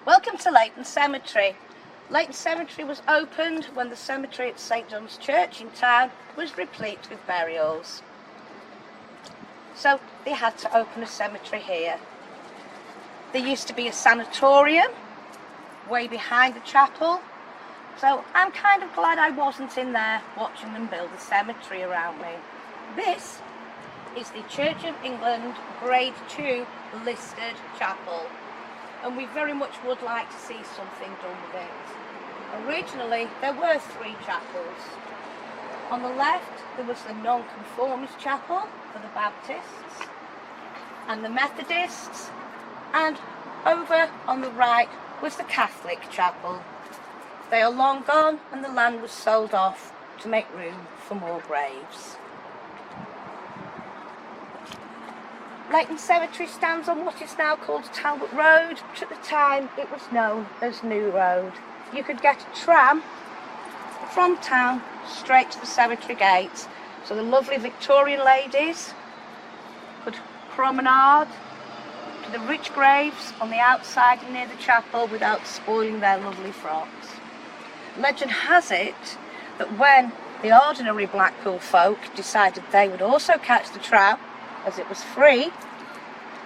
Welcome to Layton Cemetery. Layton Cemetery was opened when the cemetery at St John's Church in town was replete with burials. So they had to open a cemetery here. There used to be a sanatorium way behind the chapel, so I'm kind of glad I wasn't in there watching them build a cemetery around me. This is the Church of England Grade 2 listed chapel, and we very much would like to see something done with it. Originally there were 3 chapels. On the left there was the non-conformist chapel for the Baptists and the Methodists, and over on the right was the Catholic chapel. They are long gone and the land was sold off to make room for more graves. Layton Cemetery stands on what is now called Talbot Road, which at the time it was known as New Road. You could get a tram from town straight to the cemetery gate, so the lovely Victorian ladies could promenade to the rich graves on the outside and near the chapel without spoiling their lovely frocks. Legend has it that when the ordinary Blackpool folk decided they would also catch the tram, as it was free,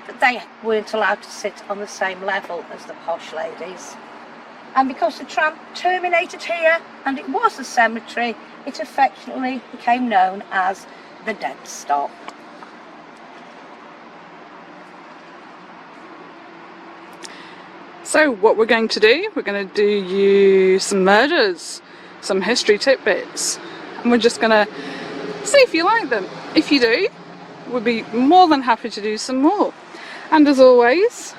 that they weren't allowed to sit on the same level as the posh ladies. And because the tram terminated here and it was a cemetery, it affectionately became known as the Dead Stop. So what we're going to do, we're going to do you some murders, some history tidbits, and we're just going to see if you like them. If you do, we'll be more than happy to do some more. And as always,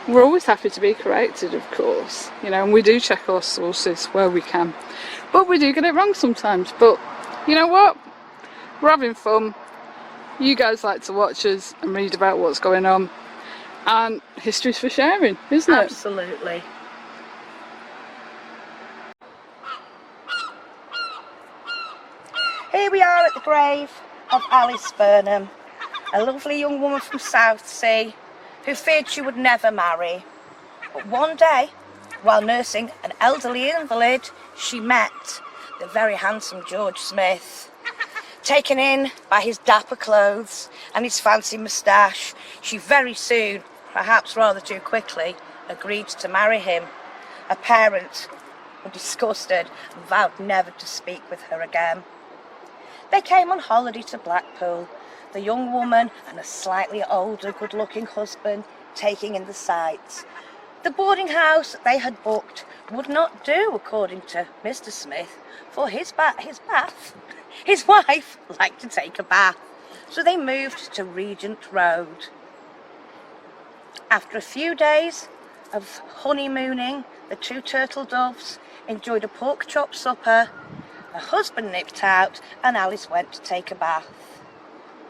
we're always happy to be corrected, of course, you know, and we do check our sources where we can. But we do get it wrong sometimes. But you know what? We're having fun. You guys like to watch us and read about what's going on. And history's for sharing, isn't it? Absolutely. Here we are at the grave of Alice Burnham, a lovely young woman from Southsea who feared she would never marry. But one day, while nursing an elderly invalid, she met the very handsome George Smith. Taken in by his dapper clothes and his fancy moustache, she very soon, perhaps rather too quickly, agreed to marry him. Her parents were disgusted and vowed never to speak with her again. They came on holiday to Blackpool, the young woman and a slightly older, good-looking husband taking in the sights. The boarding house they had booked would not do, according to Mr. Smith, for his bath. His wife liked to take a bath, so they moved to Regent Road. After a few days of honeymooning, the 2 turtle doves enjoyed a pork chop supper. Her husband nipped out and Alice went to take a bath.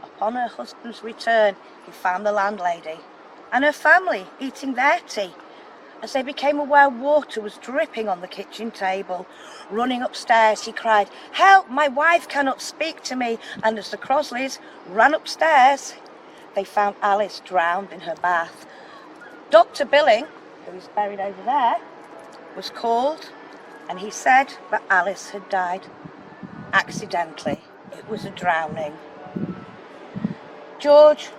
Upon her husband's return, he found the landlady and her family eating their tea. As they became aware water was dripping on the kitchen table. Running upstairs, he cried, "Help, my wife cannot speak to me." And as the Crosleys ran upstairs, they found Alice drowned in her bath. Dr. Billing, who is buried over there, was called, and he said that Alice had died accidentally. It was a drowning. George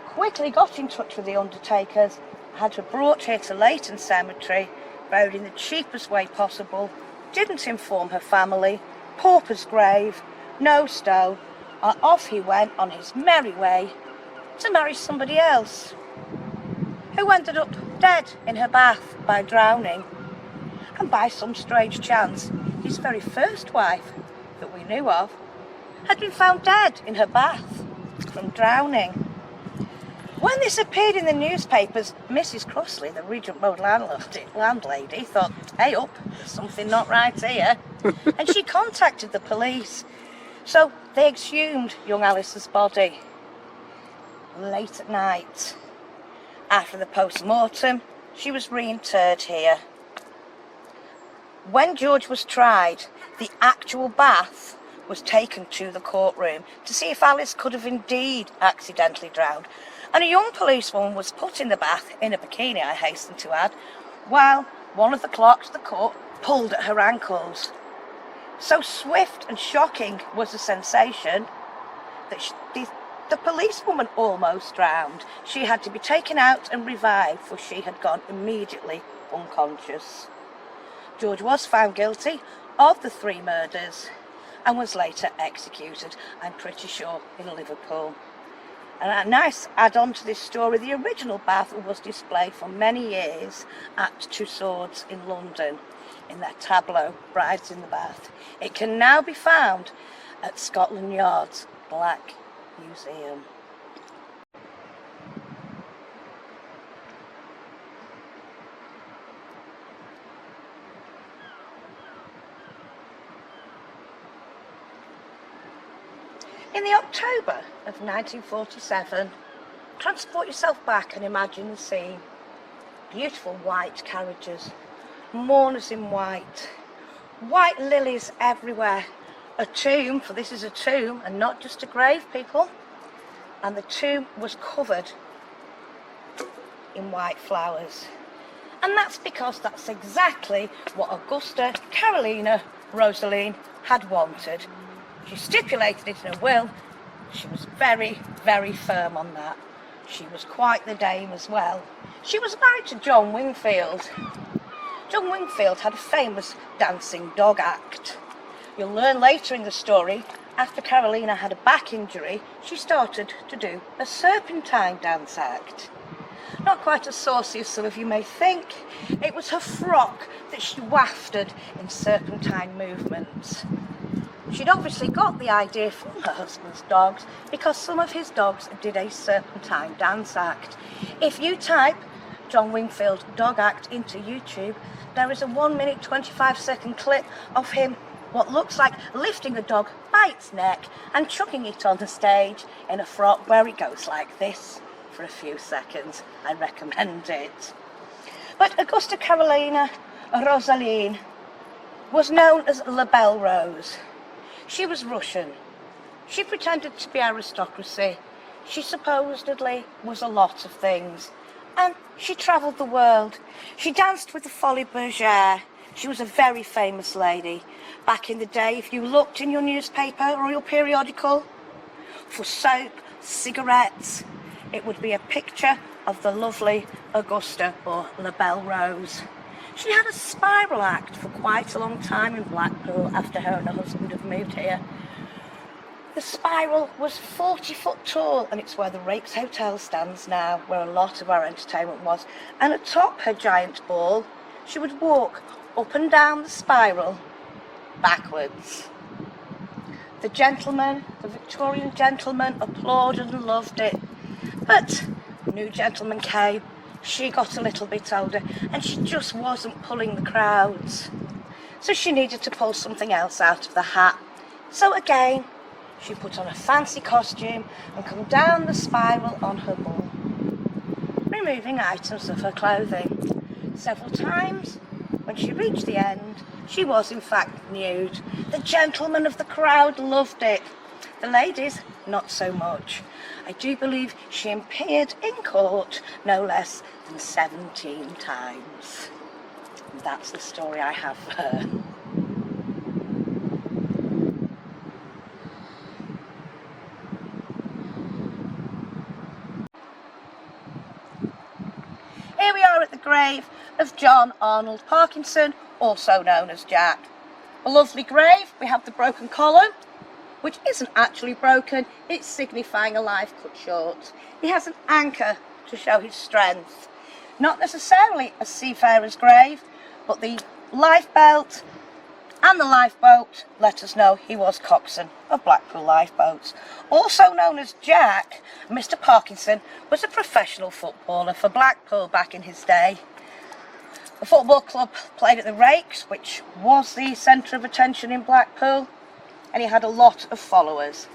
quickly got in touch with the undertakers, had her brought here to Layton Cemetery, buried in the cheapest way possible, didn't inform her family, pauper's grave, no stone, and off he went on his merry way to marry somebody else, who ended up dead in her bath by drowning. And by some strange chance, his very first wife that we knew of had been found dead in her bath from drowning. When this appeared in the newspapers, Mrs. Crossley, the Regent Road landlady, thought, "Hey up, there's something not right here." And she contacted the police. So they exhumed young Alice's body late at night. After the post-mortem, she was reinterred here. When George was tried, the actual bath was taken to the courtroom to see if Alice could have indeed accidentally drowned. And a young policewoman was put in the bath, in a bikini I hasten to add, while one of the clerks of the court pulled at her ankles. So swift and shocking was the sensation that the policewoman almost drowned. She had to be taken out and revived, for she had gone immediately unconscious. George was found guilty of the 3 murders and was later executed, I'm pretty sure, in Liverpool. And a nice add-on to this story, the original bath was displayed for many years at Two Swords in London in their tableau, Brides in the Bath. It can now be found at Scotland Yard's Black Museum. In the October of 1947, transport yourself back and imagine the scene. Beautiful white carriages, mourners in white, white lilies everywhere, a tomb, for this is a tomb and not just a grave, people, and the tomb was covered in white flowers. And that's because that's exactly what Augusta Carolina Rosaline had wanted. She stipulated it in her will. She was very, very firm on that. She was quite the dame as well. She was married to John Wingfield. John Wingfield had a famous dancing dog act. You'll learn later in the story, after Carolina had a back injury, she started to do a serpentine dance act. Not quite as saucy as some of you may think. It was her frock that she wafted in serpentine movements. She'd obviously got the idea from her husband's dogs, because some of his dogs did a serpentine dance act. If you type John Wingfield dog act into YouTube, there is a 1-minute 25-second clip of him, what looks like lifting a dog by its neck and chucking it on the stage in a frock where it goes like this for a few seconds. I recommend it. But Augusta Carolina Rosaline was known as Belle Rose. She was Russian. She pretended to be aristocracy. She supposedly was a lot of things. And she travelled the world. She danced with the Folies Bergère. She was a very famous lady. Back in the day, if you looked in your newspaper or your periodical for soap, cigarettes, it would be a picture of the lovely Augusta or Belle Rose. She had a spiral act for quite a long time in Blackpool after her and her husband had moved here. The spiral was 40 foot tall, and it's where the Rakes Hotel stands now, where a lot of our entertainment was. And atop her giant ball, she would walk up and down the spiral backwards. The gentlemen, the Victorian gentlemen, applauded and loved it. But a new gentleman came. She got a little bit older and she just wasn't pulling the crowds. So she needed to pull something else out of the hat. So again, she put on a fancy costume and come down the spiral on her ball, removing items of her clothing. Several times, when she reached the end, she was in fact nude. The gentlemen of the crowd loved it. The ladies, not so much. I do believe she appeared in court no less than 17 times. And that's the story I have for her. Here we are at the grave of John Arnold Parkinson, also known as Jack. A lovely grave. We have the broken column, which isn't actually broken, it's signifying a life cut short. He has an anchor to show his strength. Not necessarily a seafarer's grave, but the lifebelt and the lifeboat let us know he was coxswain of Blackpool lifeboats. Also known as Jack, Mr. Parkinson was a professional footballer for Blackpool back in his day. The football club played at the Rakes, which was the centre of attention in Blackpool, and he had a lot of followers.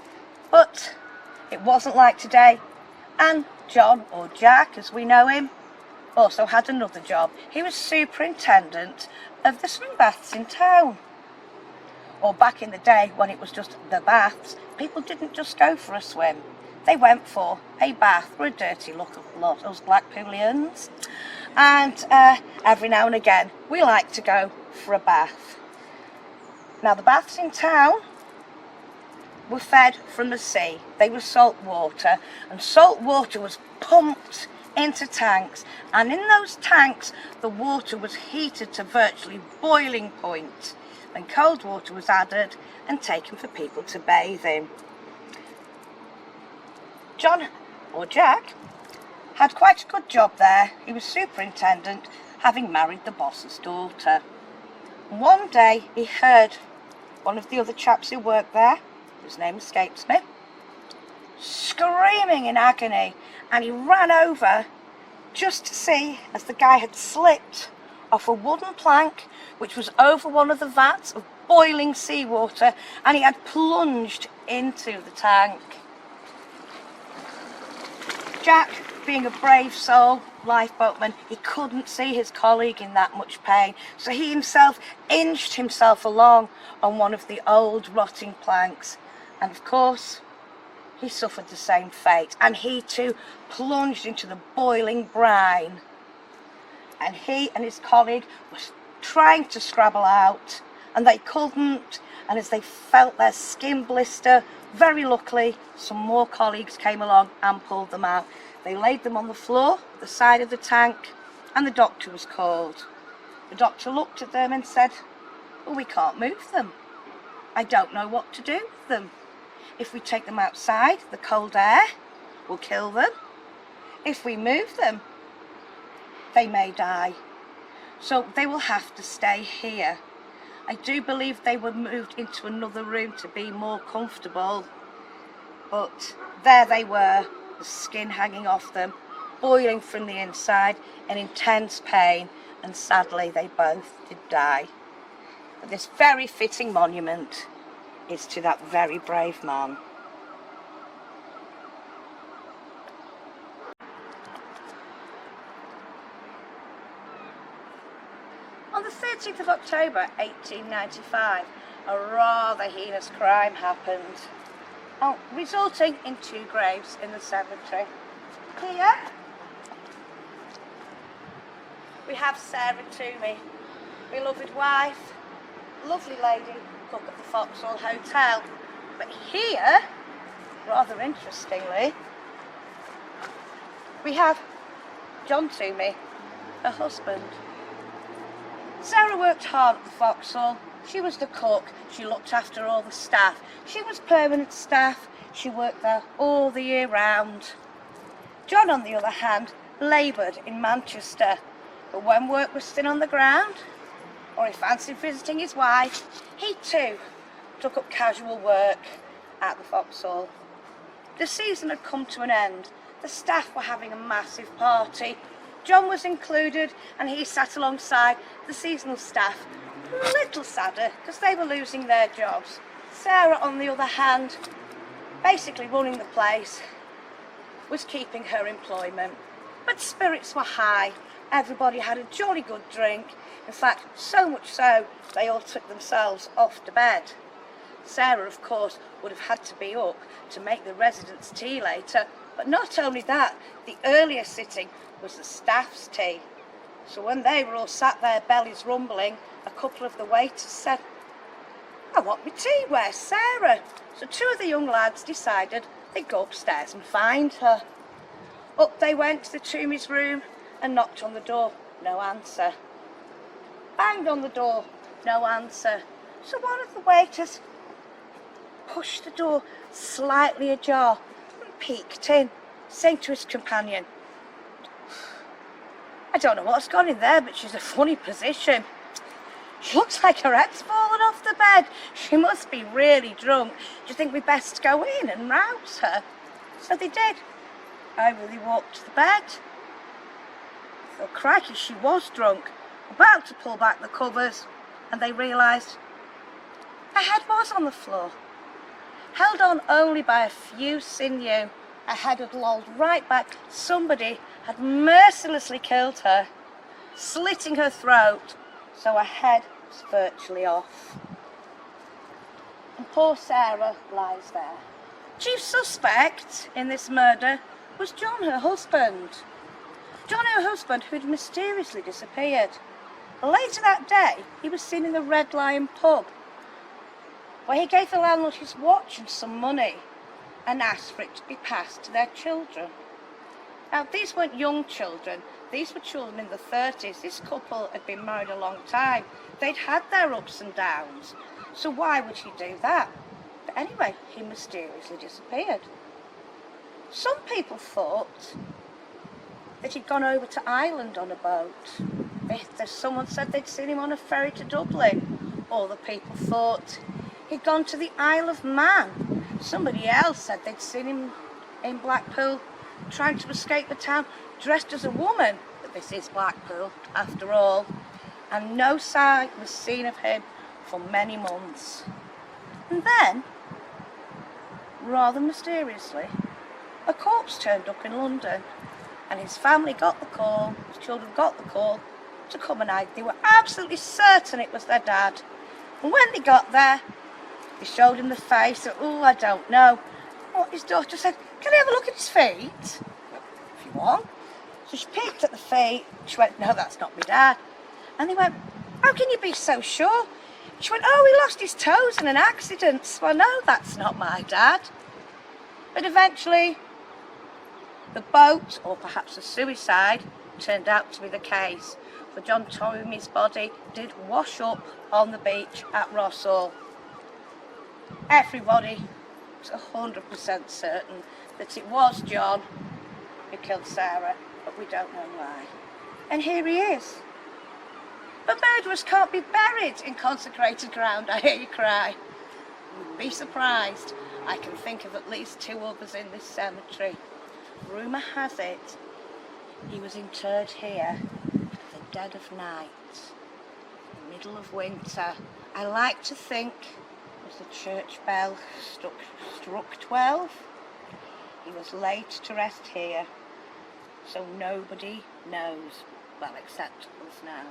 But it wasn't like today, and John, or Jack as we know him, also had another job. He was superintendent of the swim baths in town. Or back in the day when it was just the baths, people didn't just go for a swim. they went for a bath. We're a dirty lot, those Blackpoolians. And every now and again, we like to go for a bath. Now, the baths in town were fed from the sea. They were salt water, and salt water was pumped into tanks, and in those tanks the water was heated to virtually boiling point. Then cold water was added and taken for people to bathe in. John, or Jack, had quite a good job there. He was superintendent, having married the boss's daughter. One day he heard one of the other chaps who worked there, his name escapes me, screaming in agony, and he ran over just to see as the guy had slipped off a wooden plank which was over one of the vats of boiling seawater, and he had plunged into the tank. Jack, being a brave soul, lifeboatman, he couldn't see his colleague in that much pain, so he himself inched himself along on one of the old rotting planks, and of course he suffered the same fate, and he too plunged into the boiling brine. And he and his colleague were trying to scrabble out, and they couldn't, and as they felt their skin blister, very luckily some more colleagues came along and pulled them out. They laid them on the floor, the side of the tank, and the doctor was called. The doctor looked at them and said, "Well, we can't move them. I don't know what to do with them. If we take them outside, the cold air will kill them. If we move them, they may die. So they will have to stay here." I do believe they were moved into another room to be more comfortable. But there they were, the skin hanging off them, boiling from the inside, in intense pain, and sadly they both did die. But this very fitting monument is to that very brave man. On the 13th of October 1895, a rather heinous crime happened, resulting in 2 graves in the cemetery. Here we have Sarah Toomey, beloved wife, lovely lady, cook at the Vauxhall Hotel. But here, rather interestingly, we have John Toomey, her husband. Sarah worked hard at the Vauxhall. She was the cook, she looked after all the staff. She was permanent staff, she worked there all the year round. John, on the other hand, laboured in Manchester, but when work was thin on the ground, or he fancied visiting his wife, he too took up casual work at the Vauxhall. The season had come to an end. The staff were having a massive party. John was included, and he sat alongside the seasonal staff, a little sadder because they were losing their jobs. Sarah, on the other hand, basically running the place, was keeping her employment. But spirits were high. Everybody had a jolly good drink. In fact, so much so, they all took themselves off to bed. Sarah, of course, would have had to be up to make the residents' tea later, but not only that, the earlier sitting was the staff's tea. So when they were all sat there, bellies rumbling, a couple of the waiters said, "I want my tea, where's Sarah?" So 2 of the young lads decided they'd go upstairs and find her. Up they went to the Toomey's room and knocked on the door, no answer. Banged on the door, no answer. So one of the waiters pushed the door slightly ajar and peeked in, saying to his companion, "I don't know what's gone in there, but she's a funny position. She looks like her head's fallen off the bed. She must be really drunk. Do you think we'd best go in and rouse her?" So they did. Over they walked to the bed. Oh, crikey, she was drunk. About to pull back the covers, and they realised her head was on the floor. Held on only by a few sinew, her head had lolled right back. Somebody had mercilessly killed her, slitting her throat, so her head was virtually off. And poor Sarah lies there, Chief suspect in this murder was John, her husband. John, her husband, who had mysteriously disappeared. Later that day, he was seen in the Red Lion pub, where he gave the landlord his watch and some money and asked for it to be passed to their children. Now, these weren't young children. These were children in the 30s. This couple had been married a long time. They'd had their ups and downs. So why would he do that? But anyway, he mysteriously disappeared. Some people thought that he'd gone over to Ireland on a boat. Someone said they'd seen him on a ferry to Dublin. Other people thought he'd gone to the Isle of Man. Somebody else said they'd seen him in Blackpool trying to escape the town dressed as a woman. But this is Blackpool, after all. And no sign was seen of him for many months. And then, rather mysteriously, a corpse turned up in London, and his family got the call, his children got the call to come and hide. They were absolutely certain it was their dad. And when they got there, they showed him the face, and oh, I don't know. Well, his daughter said, can I have a look at his feet? If you want. So she peeked at the feet, she went, no, that's not my dad. And they went, how can you be so sure? She went, oh, he lost his toes in an accident. Well, no, that's not my dad. But eventually, the boat, or perhaps a suicide, turned out to be the case. For John Toomey's body did wash up on the beach at Rossall. Everybody was 100% certain that it was John who killed Sarah, but we don't know why. And here he is. But murderers can't be buried in consecrated ground, I hear you cry. You'd be surprised. I can think of at least 2 others in this cemetery. Rumour has it he was interred here at the dead of night, in the middle of winter. I like to think as the church bell struck 12, he was laid to rest here, so nobody knows, well, except us now.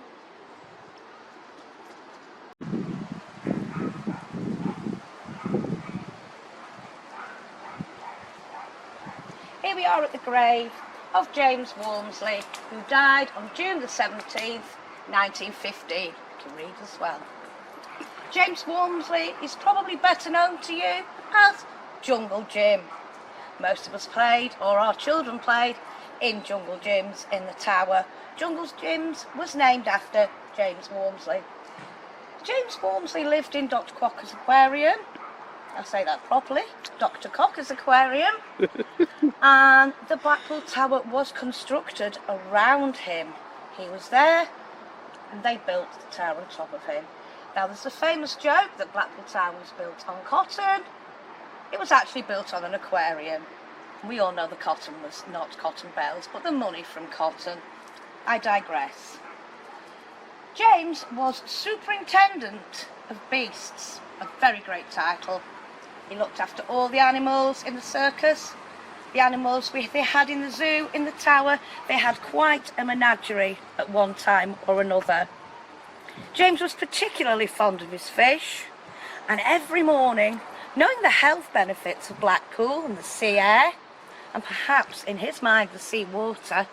Here we are at the grave of James Walmsley, who died on June the 17th, 1915. You can read as well. James Walmsley is probably better known to you as Jungle Jim. Most of us played, or our children played, in Jungle Gyms in the Tower. Jungle Gyms was named after James Walmsley. James Walmsley lived in Dr. Quokker's aquarium. I'll say that properly, Dr. Cocker's aquarium. And the Blackpool Tower was constructed around him. He was there and they built the tower on top of him. Now there's a famous joke that Blackpool Tower was built on cotton. It was actually built on an aquarium. We all know the cotton was not cotton bells, but the money from cotton. I digress. James was Superintendent of Beasts, a very great title. He looked after all the animals in the circus, the animals they had in the zoo, in the tower. They had quite a menagerie at one time or another. James was particularly fond of his fish, and every morning, knowing the health benefits of Blackpool and the sea air, and perhaps in his mind the sea water,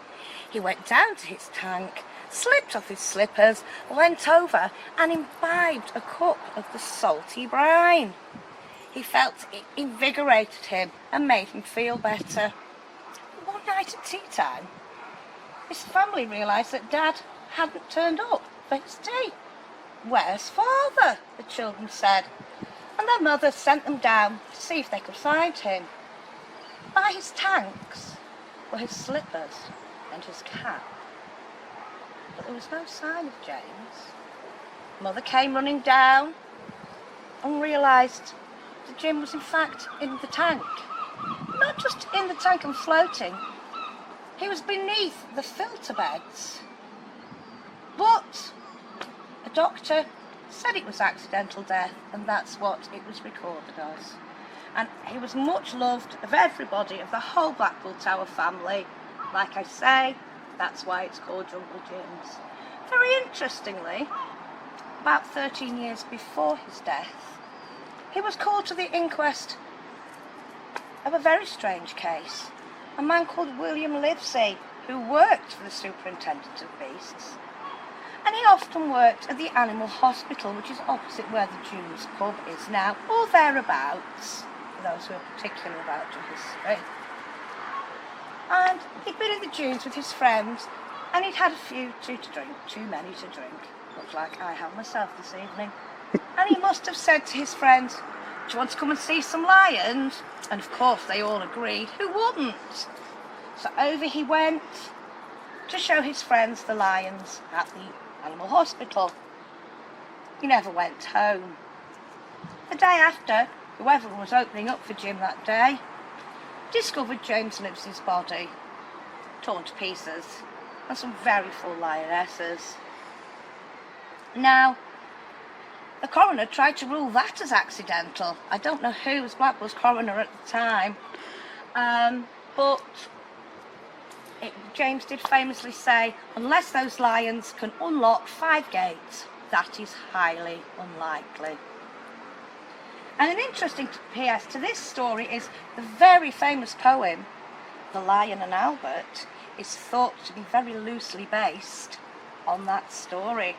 he went down to his tank, slipped off his slippers, leant over and imbibed a cup of the salty brine. He felt it invigorated him and made him feel better. One night at tea time, his family realised that Dad hadn't turned up for his tea. Where's Father? The children said, and their mother sent them down to see if they could find him. By his tanks were his slippers and his cap, but there was no sign of James. Mother came running down and realised that Jim was in fact in the tank. Not just in the tank and floating, he was beneath the filter beds. But a doctor said it was accidental death, and that's what it was recorded as. And he was much loved of everybody, of the whole Blackpool Tower family. Like I say, that's why it's called Jungle Gyms. Very interestingly, about 13 years before his death, he was called to the inquest of a very strange case. A man called William Livesey, who worked for the Superintendent of Beasts. And he often worked at the Animal Hospital, which is opposite where the Dunes pub is now, or thereabouts, for those who are particular about your history. And he'd been in the Dunes with his friends, and he'd had a few too many to drink, much like I have myself this evening. And he must have said to his friends, "Do you want to come and see some lions?" And of course they all agreed, who wouldn't? So over he went to show his friends the lions at the Animal Hospital. He never went home. The day after, whoever was opening up for Jim that day discovered James Livesey's body, torn to pieces, and some very full lionesses. Now, the coroner tried to rule that as accidental. I don't know who was Blackpool's coroner at the time, but James did famously say, unless those lions can unlock 5 gates, that is highly unlikely. And an interesting PS to this story is the very famous poem, The Lion and Albert, is thought to be very loosely based on that story.